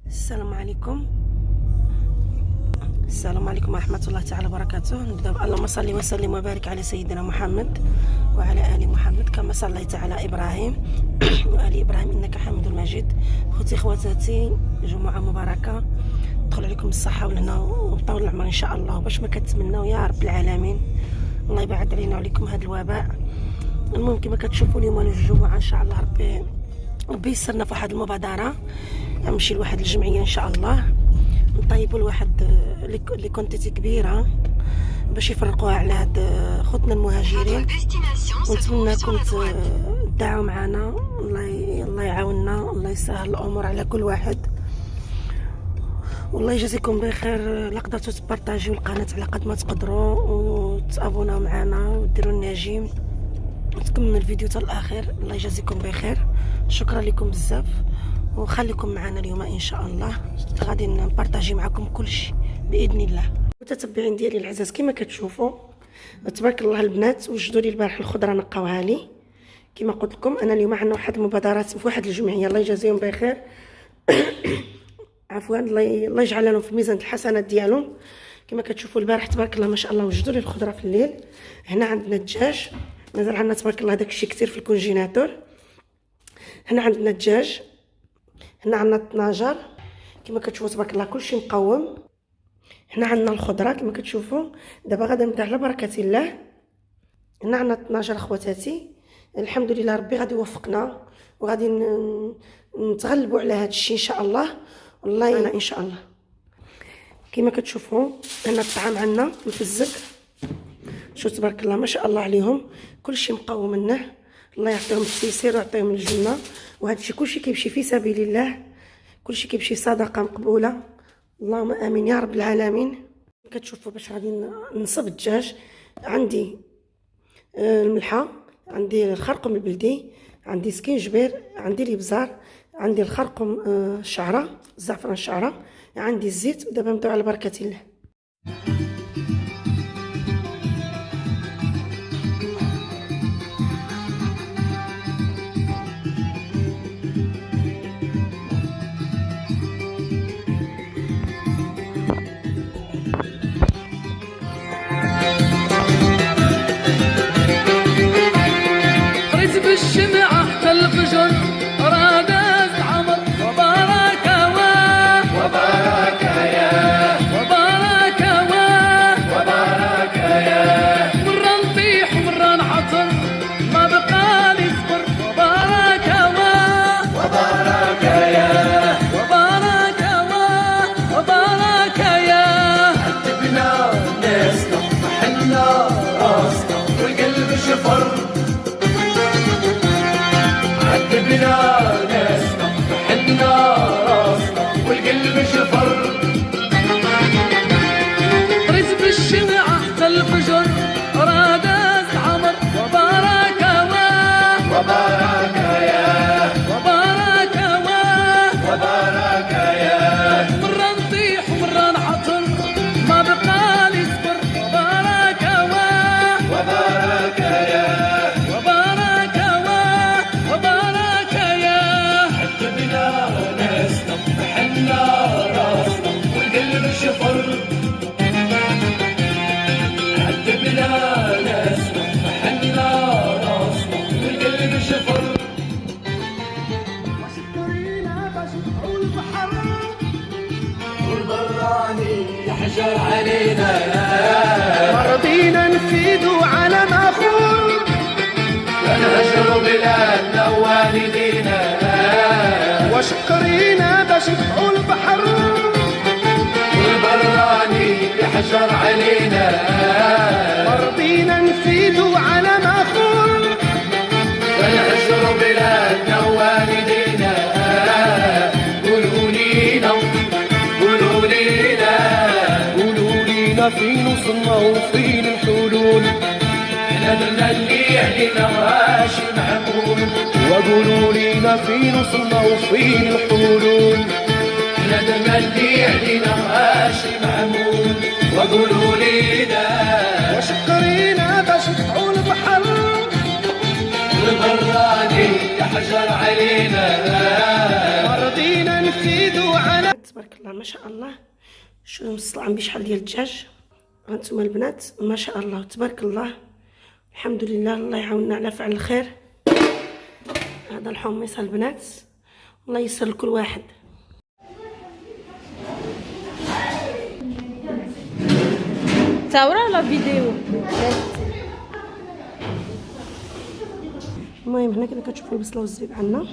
السلام عليكم. السلام عليكم ورحمة الله تعالى وبركاته. نبدأ اللهم صل وسلم وبارك على سيدنا محمد وعلى آل محمد كما صليت على إبراهيم وآل إبراهيم إنك حميد مجيد. خوتي خواتاتي، جمعة مباركة، ندخل عليكم الصحة والهنا وطول العمر إن شاء الله، باش ما كتمناو يا رب العالمين. الله يبعد علينا وعليكم هذا الوباء. المهم كما كتشوفوا اليوم الجمعة إن شاء الله ربي يسرنا في واحد المبادرة، غنمشي لواحد الجمعية إن شاء الله نطيبوا لواحد لي كونتيتي كبيره باش يفرقوها على هاد خوتنا المهاجرين، ونتمنىكم تدعوا معنا. الله يعاوننا، الله يسهل الامور على كل واحد، والله يجازيكم بخير. لا قدرتوا تبارطاجيو القناه على قد ما تقدروا وتابوناو معنا وديروا النجيم وتكملوا الفيديو حتى الاخر. الله يجازيكم بخير، شكرا لكم بزاف، وخليكم معنا اليوم ان شاء الله. غادي نبارطاجي معكم كل شيء باذن الله. متتبعين ديالي العزاز، كما كتشوفوا تبارك الله البنات وجدوا لي البارح الخضره نقاوها لي. كما قلت لكم انا اليوم عندنا واحد المبادرات في واحد الجمعيه، الله يجازيهم بخير عفوا، الله يجعل لهم في ميزان الحسنات ديالهم. كما كتشوفوا البارح تبارك الله ما شاء الله وجدوا لي الخضره في الليل. هنا عندنا الدجاج، مازال عندنا تبارك الله داك الشيء كثير في الكونجيناتور. هنا عندنا الدجاج، هنا عندنا الطناجر كما كتشوفوا تبارك الله كلشي مقوم. هنا عندنا الخضره كما كتشوفوا. دابا غادي نبدا على بركه الله. هنا عندنا الطناجر اخواتاتي، الحمد لله ربي غادي يوفقنا وغادي نتغلبوا على هذا الشيء ان شاء الله، والله يعيننا ان شاء الله. كما كتشوفوا هنا الطعام عندنا مفزك، شوف تبارك الله ما شاء الله عليهم كلشي مقوم منه. الله يعطيهم التيسير ويعطيهم الجنه، وهذا الشيء كلشي كيمشي في سبيل الله، كلشي كيمشي صدقه مقبوله، اللهم امين يا رب العالمين. كتشوفوا باش غادي نصب الدجاج، عندي الملحه، عندي الخرقم البلدي، عندي سكينجبير، عندي الابزار، عندي الخرقم الشعره، الزعفران الشعره، عندي الزيت. ودابا نبداو على بركه الله. الشمعة كالفجر رادت عمر وبارك وبارك يا وبارك وبارك يا، مرة نطيح ومرة نعطر ما بقى لي صبر. وبارك وبارك يا وبارك وبارك يا، عتبنا ناسنا محلنا راسنا والقلب شفر. عتبنا ناسنا محلنا راسنا والقلب شفر. رزق الشمعة كالفجر رادت عمر وبارك وبارك يا وبارك وبارك يا، مرة نطيح ومرة نعطر ما بقى لي صبر. وبارك وبارك يا وبارك وبارك يا، عتبنا ناسنا محلنا راسنا والقلب شفر. عتبنا ناسنا محلنا راسنا والقلب شفر. وشكرينا باش نطلعوا البحر والبراني يحجر علينا، ما رضينا نفيدوا على ما خور نهجروا بلادنا ووالدينا. وشكرينا باش نطلعوا البحر والبراني يحجر علينا، ما رضينا نفيدوا على ما خور نهجروا بلادنا ووالدينا. قولوا لينا قولوا لينا قولوا لينا فين وصلنا وفين الحلول. ندرنا اللي علينا ماشي معقول، وقولوا لينا فين وصلنا وفين الحلول. ندرنا اللي علينا ماشي معقول، وقولوا لينا وشكرينا باش نطلعوا البحر والبراني بالحجر علينا رضينا نزيدوا على. تبارك الله ما شاء الله. شوفوا مصلعين بشحال ديال الدجاج. هانتوما البنات ما شاء الله تبارك الله. الحمد لله، الله يعاوننا على فعل الخير. هذا الحمص البنات، الله يسر لكل واحد. تصوروا ولا فيديو؟ المهم هنا كده كتشوفوا البصله والزبيب عندنا.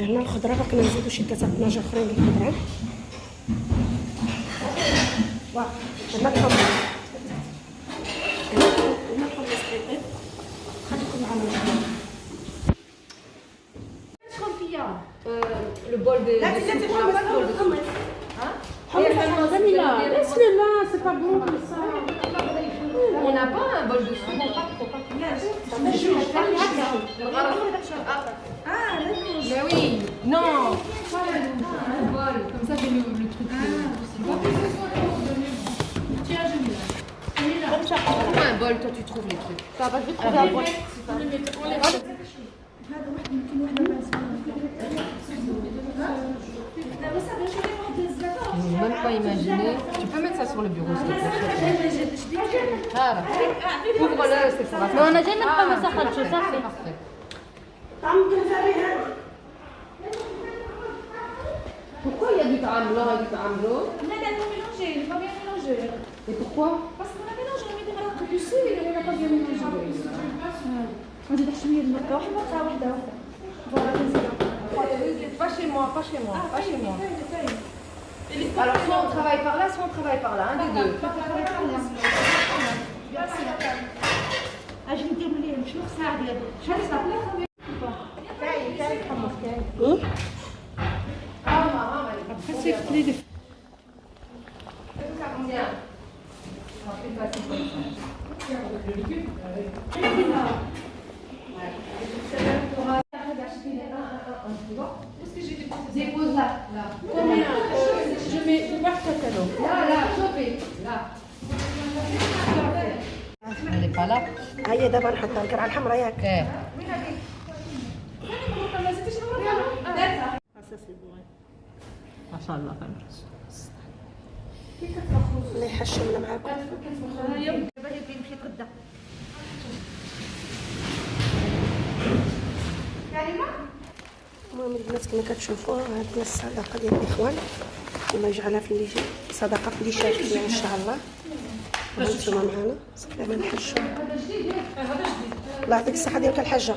هنا الخضره باقي نزيدو شي 3 طناجر اخرين ديال الخضره. واه هنا الحمص، هنا الحمص قيطي. خليكم معنا. Le bol de. لا تزيدي الحمص. Laisse-le là, c'est pas bon comme ça. On n'a pas un bol de soupe. Ah, mais oui, non. Un bol, comme ça j'ai le truc. Tiens, je mets là. Prends un bol, toi tu trouves les trucs. Ça va, je vais trouver un bol. Je ne peux même pas imaginer. Tu peux mettre ça sur le bureau, s'il te plaît. Voilà. Ouvre-le, c'est pour la. لو انا جاي من خمسة خرجوا صافي. Parfait. Pourquoi il y a du drame blanc et du drame jaune? لا لا faut mélanger, il faut bien mélanger. Et pourquoi? Parce qu'on a mélangé, on met des marques du sud et on n'a pas bien mélangé. نزيد شوية المرقة واحدة واحدة واحدة. Pas chez moi, pas chez moi, pas chez moi. Alors soit on travaille par là, soit on travaille par là, un des deux. اجي ندير مليح شنو خصها ديالو شحال صافي كاين الحمص كاين خاصك تريدي. Dépose là, là. Combien? Je mets par catalogue. Là, là, chauffez, là. Elle n'est pas là. هيا دابا نحطها القرعه الحمراء ياك. ما شاء الله. الله يحشمنا معاكم. المهم البنات كما كتشوفوا هذه الصدقه ديال الاخوان، الله يجعلها في اللي صدقه في اللي شارك فيها ان شاء الله. وانتم معنا صافي ما نحشوا. الله يعطيك الصحه ديالك الحاجه.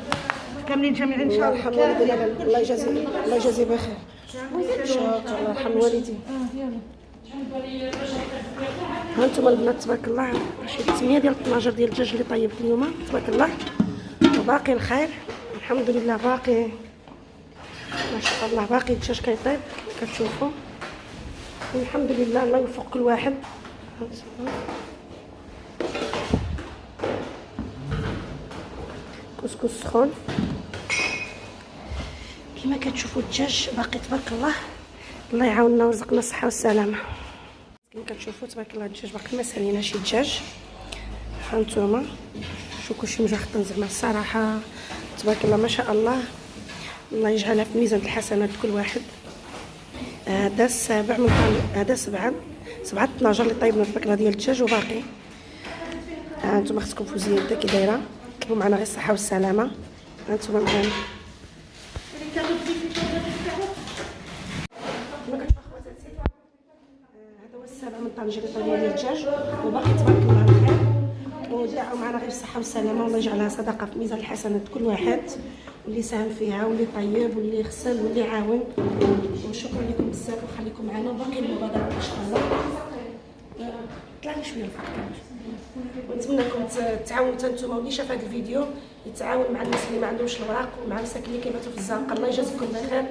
كاملين جميعا ان الله شاء يرحم والدينا، الله يجازي الله يجازي بخير. شكرا، الله يرحم الوالدين. ها انتم البنات تبارك الله شي 8 ديال الطناجر ديال الدجاج اللي طيبت اليوم تبارك الله، وباقي الخير الحمد لله. باقي ما شاء الله باقي الدجاج كيطيب كتشوفوا الحمد لله. الله يوفق كل واحد. كسكس سخون كما كتشوفوا الدجاج باقي تبارك الله. الله يعاوننا ويرزقنا الصحه والسلامه. كما كتشوفوا تبارك الله الدجاج باقي ما ساليناش الدجاج. ها نتوما شوفوا كلشي مجهطن زعما الصراحه تبارك الله ما شاء الله. الله يجعلها في ميزان الحسنات كل واحد. هذا السابع من هذا سبعة طناجر اللي طيبنا تبارك الله ديال الدجاج وباقي. ها انتم خصكم فوزيه هكا كي دايره كتبوا معنا غير الصحه والسلامه. ها انتم معنا هذا هو السابع من طنجره ديال الدجاج وباقي تبارك الله الخير. ودعوا معنا غير الصحه والسلامه والله يجعلها صدقه في ميزان الحسنات كل واحد، واللي ساهم فيها واللي طيب واللي غسل واللي عاون. وشكرا لكم بزاف وخليكم معنا وباقي المبادرات ان شاء الله. طلع لي شويه الفوق كامل. ونتمنىكم تعاونوا حتى نتوما واللي شاف هذا الفيديو يتعاون مع الناس اللي ما عندهمش الوراق ومع المساكين اللي كيباتوا في الزنقه. الله يجازيكم بخير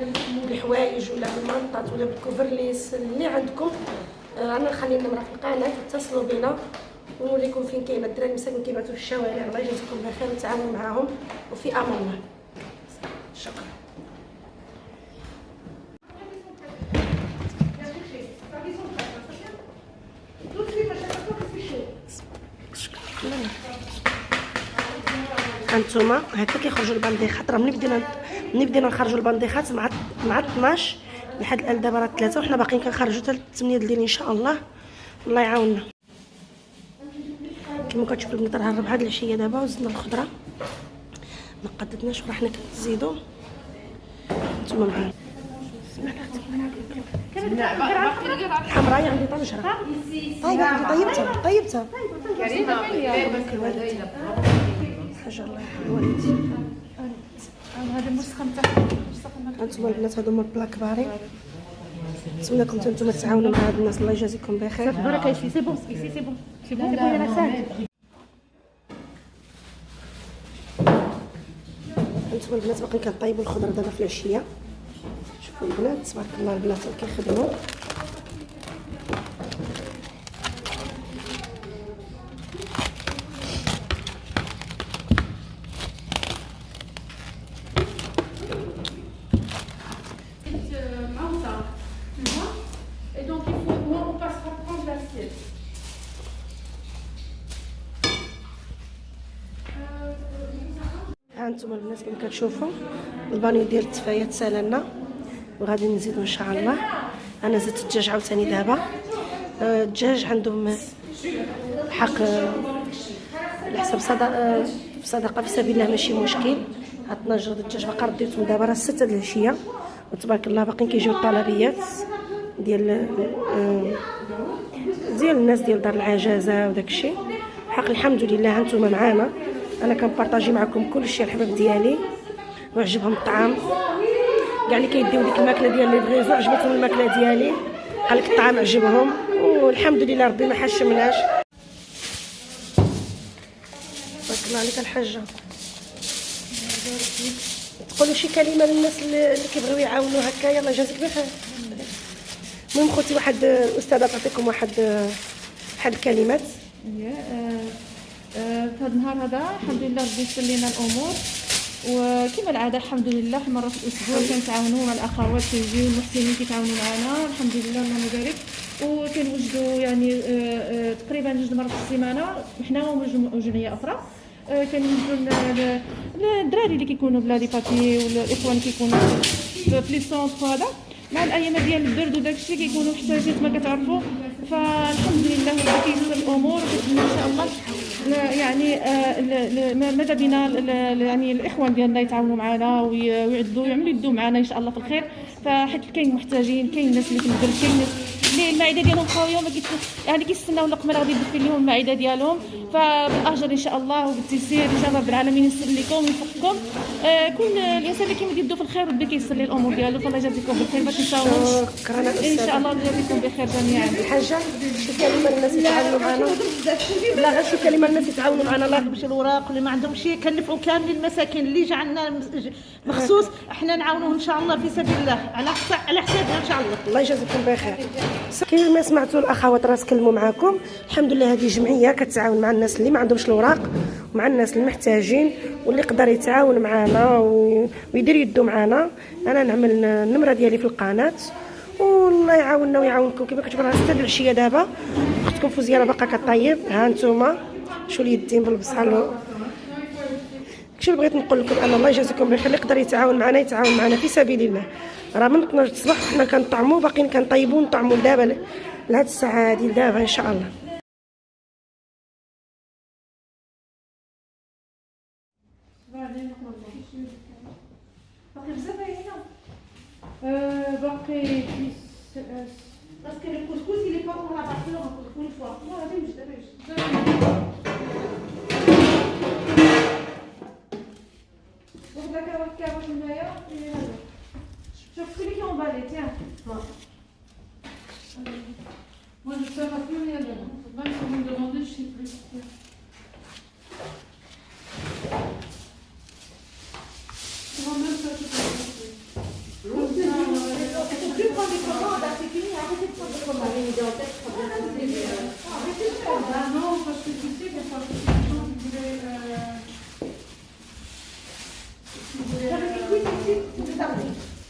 بالحوايج ولا بالمنطات ولا بالكوفرليس اللي عندكم. رانا نخلي النمره في القناه اتصلوا بنا ونوريكم فين كاين الدراري المساكين كيباتوا في الشوارع. الله يجازيكم بخير وتعاونوا معاهم وفي امان الله. شكرا. شكرا. هانتوما هكا كيخرجوا البنديخات. راه ملي بدينا نخرجوا البنديخات مع 12 لحد الان دابا راه 3 وحنا باقيين كنخرجوا حتى 8 الليل ان شاء الله. الله يعاوننا. كما كتشوفوا البنات راه هاد العشيه دابا وزدنا الخضره ما قددناش وراه حنا كنزيدوا. نتوما معانا الحمراء عندي طنجره. طيب عندي طيبتها حاجه الله يحفظ والدي. هذا المسخن تاع هانتوما البنات هادو هما البلا كبارين. نتمنىكم نتوما تعاونوا مع هاد الناس الله يجازيكم بخير. بركه يسي سي بون سي بون انا ساهل. هانتوما البنات باقيين كنطيبوا الخضره دابا في العشيه. شوفوا البنات تبارك الله البنات كيخدموا. هانتوما البنات كما كتشوفوا البانيو ديال التفايه تسالى لنا وغادي نزيدو ان شاء الله. انا زدت الدجاج عاوتاني دابا. الدجاج عندهم حق على حسب صدقه في سبيل الله ماشي مشكل. هاد 12 الدجاج باقا رديتهم دابا راه 6 د العشيه وتبارك الله باقيين كيجيو الطلبيات ديال الناس ديال دار العجازه وداكشي. حق الحمد لله هانتوما معانا. انا كنبارطاجي معكم كلشي الحباب ديالي وعجبهم الطعام كاع اللي كيديو ديك الماكله ديال لي بغيزو عجبتهم الماكله ديالي. قال لك الطعام عجبهم والحمد لله ربي ما حشمناش. بارك الله عليك الحاجه. تقولوا شي كلمه للناس اللي كيبغيو يعاونوا هكا. يلا جازيك بخير. المهم خوتي واحد الاستاذه تعطيكم واحد الكلمات. في هذا النهار هذا الحمد لله ربي يسر لنا الامور وكما العاده الحمد لله مره في الاسبوع كنتعاونوا مع الاخوات كيجيو المحسنين كيتعاونوا معنا الحمد لله اللهم بارك. وكنوجدوا يعني تقريبا 2 مرات في السيمانه حنا وجمعيه اخرى. كنوجدوا الدراري اللي كيكونوا بلا لي بابي والاخوان كيكونوا في لي سونطر هذا مع الايام ديال البرد وداكشي كيكونوا محتاجين كما كتعرفوا. فالحمد لله ربي كيسر الامور وكنتمنى ان شاء الله يعني ماذا بنا يعني الاخوان ديالنا يتعاونوا معنا ويعدوا يدوا معنا ان شاء الله في الخير. فحيت كاين محتاجين كاين الناس اللي في البرد كاين الناس اللي المعده ديالهم خاويه ما يعني كيستناو اللقمه اللي غادي يدفي لهم المعده ديالهم. فبالاجر ان شاء الله وبالتيسير ان شاء الله رب العالمين يسر لكم ويوفقكم. كل الانسان اللي كيمد يدو في الخير ربي كيسر ليه الامور ديالو. فالله يجازيكم بالخير ما تنساوش ان شاء الله يجازيكم بخير جميعا. الحاجه شي كلمه الناس يتعاونوا معنا. لا غير شي كلمه الناس يتعاونوا معنا الله يرحم شي الوراق اللي ما عندهمش شي كنفعوا كامل المساكين اللي جعلنا مخصوص احنا نعاونوه ان شاء الله في سبيل الله على حسابنا ان شاء الله. الله يجازيكم بخير. كما سمعتوا الاخوات راه تكلموا معكم الحمد لله. هذه جمعيه كتعاون مع الناس اللي ما عندهمش الوراق ومع الناس المحتاجين واللي يقدر يتعاون معنا ويدير يدو معنا. انا نعمل النمره ديالي في القناه والله يعاوننا ويعاونكم. كما كتشوفوا راه 6 د العشيه دابا اختكم فوزيه باقا كطيب. ها انتم شو اليدين بالبصل. شنو بغيت نقول لكم انا الله يجازيكم بخير. اللي يقدر يتعاون معنا في سبيل الله. راه من 12 الصباح حنا كنطعموا باقيين كنطيبوا نطعموا دابا لهاد الساعه هادي دابا ان شاء الله. باقي Parce que le couscous il est pas pour la partie une fois. Non, Donc la carotte هنايا شوف celui qui est emballé tiens. Moi je sais pas plus rien dedans. Même si vous me demandez je sais plus. Tu vois même ça je sais pas. plus prendre des commandes, c'est fini, arrêtez de prendre des commandes. Ah non, parce que tu sais qu'il y a pas de gens qui voulaient...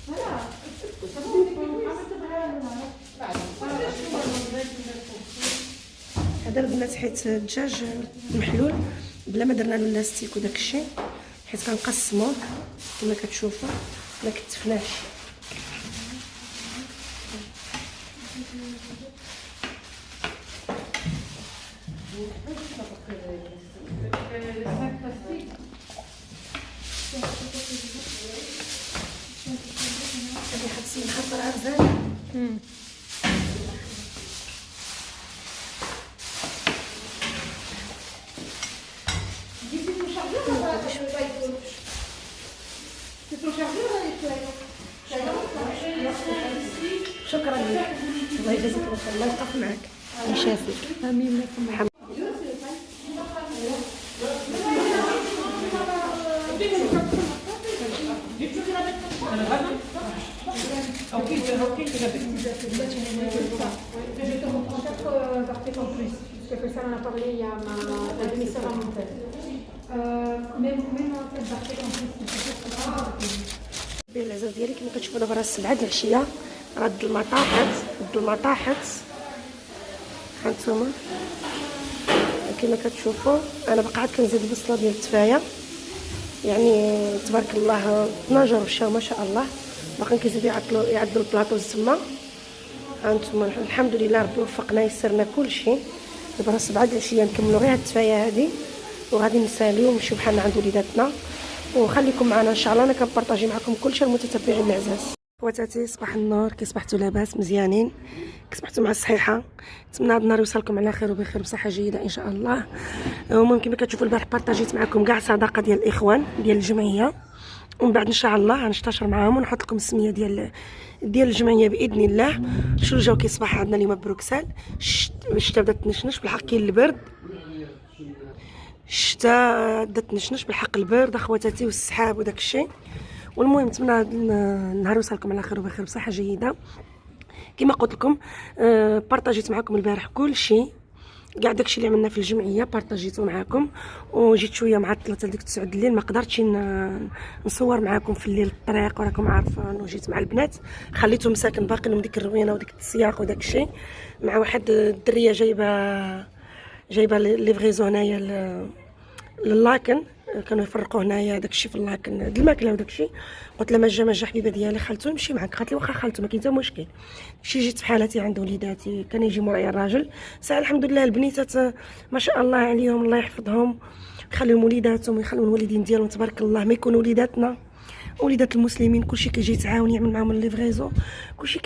Voilà. هذا البنات حيت الدجاج محلول بلا ما درنا له لاستيك وداك الشيء حيت كنقسمو كما كتشوفوا ما كتفناش. هذه خاصني نخبرها بزاف. شكرا لك، الله يجازيك بخير، الله يوقف معك ويشافيك. امين. العزاز ديالي كما كتشوفوا دابا راه 7 د العشيه، راه د المطاحت هانتوما كما كتشوفوا. انا باقا عاد كنزيد البصله ديال التفايه، يعني تبارك الله 12 وشا ما شاء الله، باقيين كيزيدوا يعدلوا البلاطو تما. هانتوما الحمد لله ربي وفقنا يسرنا كلشي. دابا راه 7 د العشيه نكملوا غير هاد التفايه هادي وغادي نساليو ونمشيو بحالنا عند وليداتنا، وخليكم معنا ان شاء الله. انا كنبارطاجي معكم كلشي المتتبعين العزاز. خواتاتي صباح النور، كي صبحتوا لاباس مزيانين، كي صبحتوا مع الصحيحه. نتمنى هذا النهار يوصلكم على خير وبخير وبصحه جيده ان شاء الله. المهم كما كتشوفوا البارح بارطاجيت معكم كاع صدقه ديال الاخوان ديال الجمعيه، ومن بعد ان شاء الله غنشتشر معاهم ونحط لكم السميه ديال الجمعيه باذن الله. شنو جاو كيصبح عندنا اليوم بروكسل، الشتا بدا تنشنش بالحق، كاين البرد، الشتا بدا تنشنش بالحق، البرد اخواتاتي والسحاب وداك الشيء. والمهم نتمنى هذا النهار يوصلكم على خير وبخير بصحه جيده. كما قلت لكم بارطاجيت معكم البارح كل شيء، كاع داكشي اللي عملنا في الجمعيه بارطاجيته معكم، وجيت شويه معطله حتى ديك 9 الليل، ما قدرتش نصور معكم في الليل الطريق، وراكم عارفين. وجيت مع البنات خليتهم مساكن باقيين ديك الروينه وديك السياق وداك الشيء، مع واحد الدريه جايبه ليفغيزو هنايا للاكن، كانوا يفرقوا هنايا داكشي في اللاكن الماكله وداكشي. قلت لها مجا حبيبه ديالي خالته نمشي معاك، قالت لي واخا خالته ما كاين حتى مشكل. شي جيت بحالاتي عند وليداتي، كان يجي مورايا الراجل ساعه. الحمد لله البنيتات ما شاء الله عليهم، الله يحفظهم ويخليهم وليداتهم ويخليهم الوالدين ديالهم تبارك الله. ما يكونوا وليداتنا وليدات المسلمين، كلشي كيجي يتعاون يعمل معاهم الليفغيزو، كلشي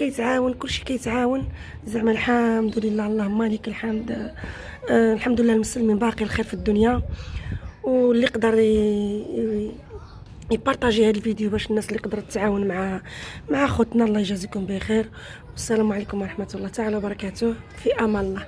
كيتعاون زعما الحمد لله. اللهم لك الحمد. الحمد لله المسلمين باقي الخير في الدنيا، واللي قدر يبارطاجي هذا الفيديو باش الناس اللي قدرت تتعاون مع خوتنا، الله يجازيكم بخير. والسلام عليكم ورحمه الله تعالى وبركاته، في امان الله.